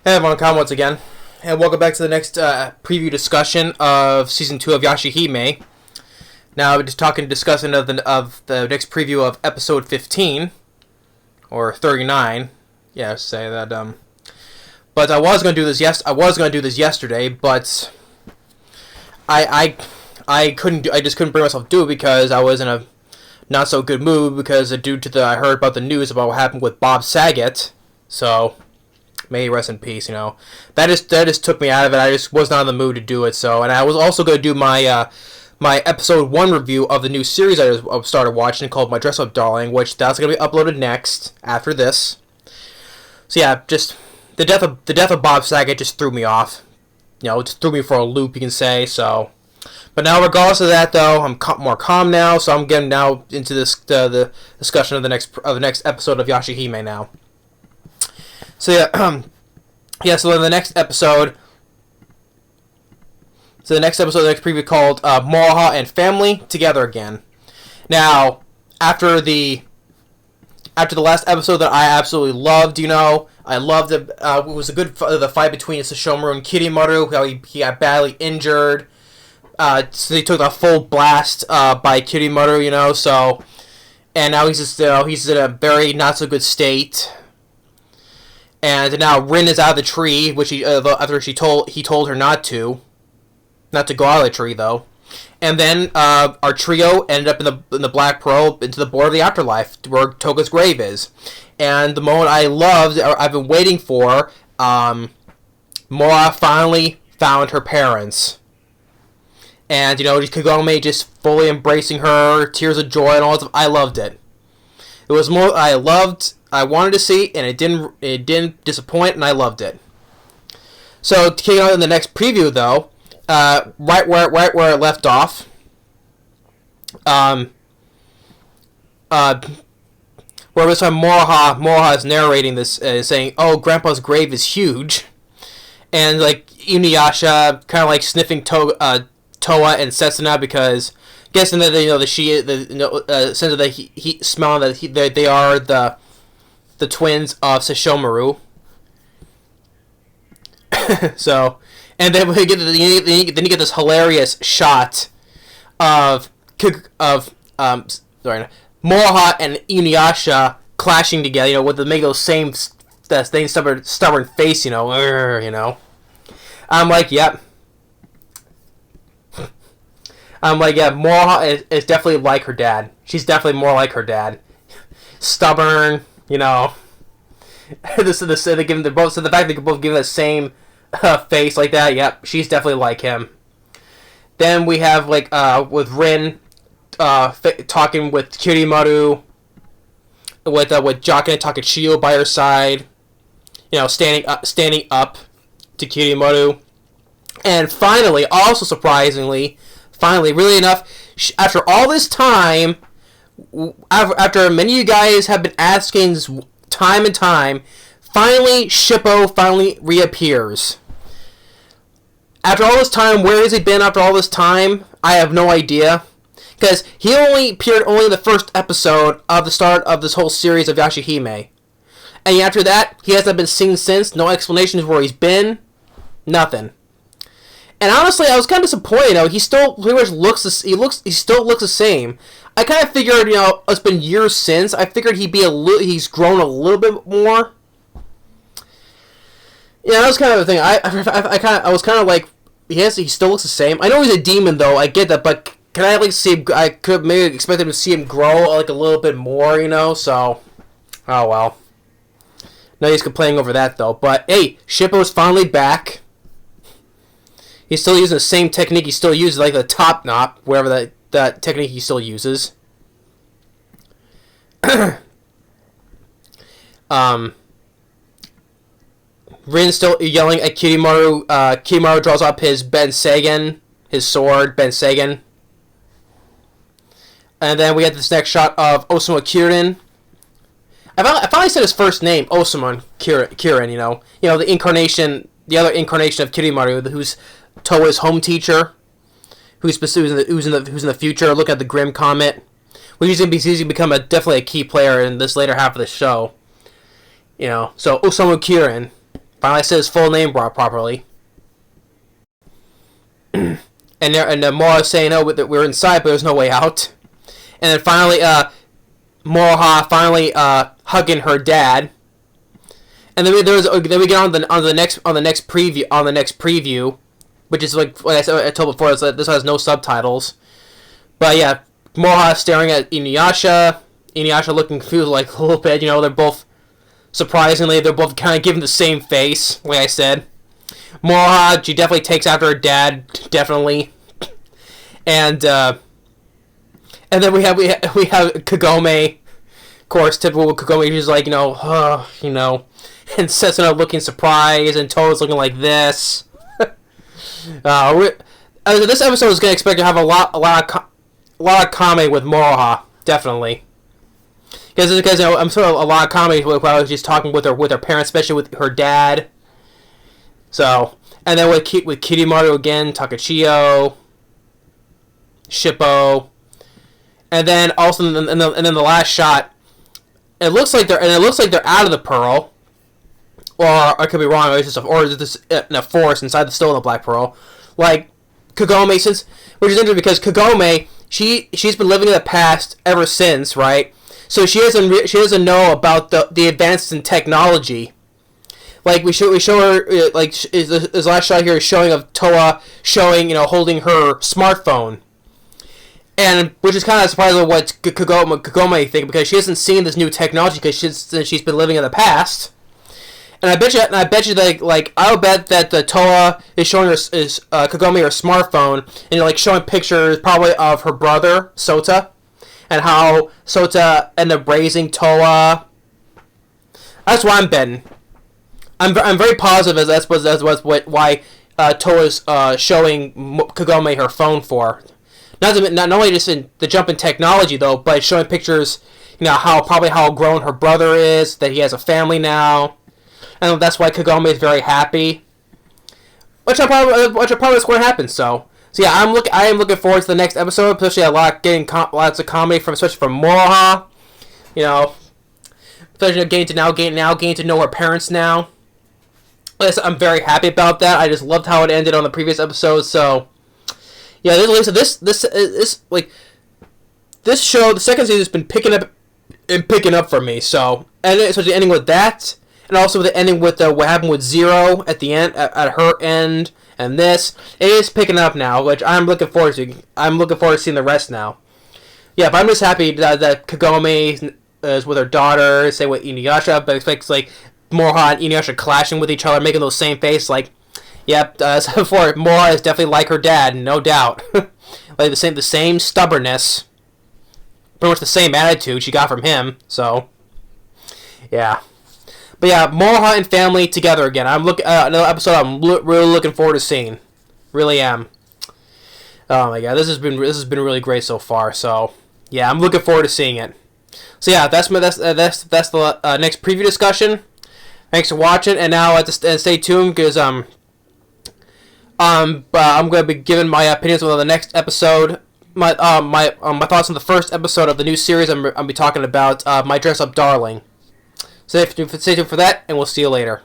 Hey everyone, Khan once again, and welcome back to the next preview discussion of Season 2 of Yashahime. Now, we're just discussing of the next preview of Episode 15, or 39, yeah, say that, but I was going to do this yesterday, but I just couldn't bring myself to do it because I was in a not so good mood because I heard about the news about what happened with Bob Saget, so may he rest in peace, That just took me out of it. I just was not in the mood to do it, so, and I was also going to do my episode 1 review of the new series I just started watching called My Dress Up Darling, which that's going to be uploaded next, after this. So yeah, just, the death of Bob Saget just threw me off. It just threw me for a loop, you can say, so. But now, regardless of that, though, I'm more calm now, so I'm getting now into the discussion of the next episode of Yashahime now. So yeah, so in the next episode, the next preview called Moroha and Family Together Again. Now, after the last episode that I absolutely loved, I loved it. It was a good the fight between Sesshomaru and Kirimaru. How he got badly injured. So they took a full blast by Kirimaru, so, and now he's in a very not so good state. And now Rin is out of the tree, which after he told her not to go out of the tree though. And then our trio ended up in the Black Pearl into the border of the afterlife, where Toga's grave is. And the moment I loved, I've been waiting for, Mora finally found her parents. And Kagome just fully embracing her, tears of joy and all that stuff. I loved it. It was more I wanted to see, and it didn't disappoint, and I loved it. So to kick on in the next preview, though, right where it left off, where this time Moroha is narrating this, saying, "Oh, Grandpa's grave is huge," and like Inuyasha kind of like sniffing Toa and Setsuna because guessing that sense that he smelling that they are the twins of Sesshomaru. So, and then you get this hilarious shot of Moroha and Inuyasha clashing together, with make those same stubborn face, I'm like, yep. Moroha is definitely like her dad. She's definitely more like her dad. Stubborn, the fact they can both give the same face like that, yep, she's definitely like him. Then we have, with Rin, talking with Kirimaru, with Jaka and Takachio by her side, standing up to Kirimaru. And finally, also surprisingly, really enough, after all this time, after many of you guys have been asking time and time, finally Shippo reappears. After all this time, where has he been after all this time? I have no idea. Because he only appeared in the first episode of the start of this whole series of Yashahime. And after that, he hasn't been seen since. No explanations where he's been. Nothing. And honestly, I was kind of disappointed. He still pretty much he still looks the same. I kind of figured, it's been years since. I figured he's grown a little bit more. Yeah, that was kind of the thing. I was kind of like, he still looks the same. I know he's a demon though. I get that, but can I see him? I could maybe expect him to see him grow a little bit more, So, oh well. No use complaining over that though. But hey, Shippo's finally back. He's still using the same technique he still uses, like the top knot, wherever that technique he still uses. Rin's still yelling at Kirimaru. Kirimaru draws up his his sword, Ben Sagan. And then we have this next shot of Osamu Kirin. I finally said his first name, Osamu Kirin, the other incarnation of Kirimaru, who's Toa's home teacher, who's in the future. Look at the Grim Comet. He's going to become definitely a key player in this later half of the show. So Osamu Kirin, Finally said his full name properly. and Moroha saying, "Oh, we're inside, but there's no way out." And then finally, Moroha finally hugging her dad. And then we get on the next preview, which is like I told before, this has no subtitles. But yeah, Moroha staring at Inuyasha. Inuyasha looking confused like a little bit. They're both surprisingly kind of giving the same face, like I said. Moroha, she definitely takes after her dad, definitely. And then we have Kagome, of course, typical Kagome. She's like, and Setsuna looking surprised, and Toa's looking like this. This episode is going to expect to have a lot of comedy with Moroha, definitely. Because I'm sort of a lot of comedy while I was just talking with her parents, especially with her dad. So, and then with Kirimaru again, Takachiyo, Shippo, and then also and then the last shot, it looks like they're out of the pearl, or I could be wrong. It's just in a forest inside still in the Black Pearl, like Kagome, which is interesting because Kagome she's been living in the past ever since, right? So she doesn't know about the advances in technology. Like we show her like this last shot here is showing of Toa holding her smartphone, and which is kind of surprising what Kagome think because she hasn't seen this new technology because she's been living in the past. And I bet you that I'll bet that the Toa is showing Kagome her smartphone and like showing pictures probably of her brother Sota. And how Sota ended up raising Toa. That's what I'm betting. I'm very positive as that's why Toa's showing Kagome her phone for. Not only just in the jump in technology though, but showing pictures, how grown her brother is, that he has a family now, and that's why Kagome is very happy. Which I probably is going to happen. So yeah, I am looking forward to the next episode, especially lots of comedy especially from Moroha. Especially getting to know her parents now. I'm very happy about that. I just loved how it ended on the previous episode. So yeah, this show, the second season has been picking up for me. So and especially ending with that, and also the ending with what happened with Zero at the end at her end. And it is picking up now, which I'm looking forward to. I'm looking forward to seeing the rest now. Yeah, but I'm just happy that Kagome is with her daughter, say with Inuyasha, but expects Moroha and Inuyasha clashing with each other, making those same face. Yep, as before, Moroha is definitely like her dad, no doubt. The same stubbornness, pretty much the same attitude she got from him. So, yeah. But yeah, Moroha and Family together again. Another episode I'm really looking forward to seeing. Really am. Oh my god, this has been really great so far. So yeah, I'm looking forward to seeing it. So yeah, that's the next preview discussion. Thanks for watching, and now stay tuned because I'm going to be giving my opinions on the next episode. My thoughts on the first episode of the new series. I'll be talking about My Dress Up Darling. So stay tuned for that, and we'll see you later.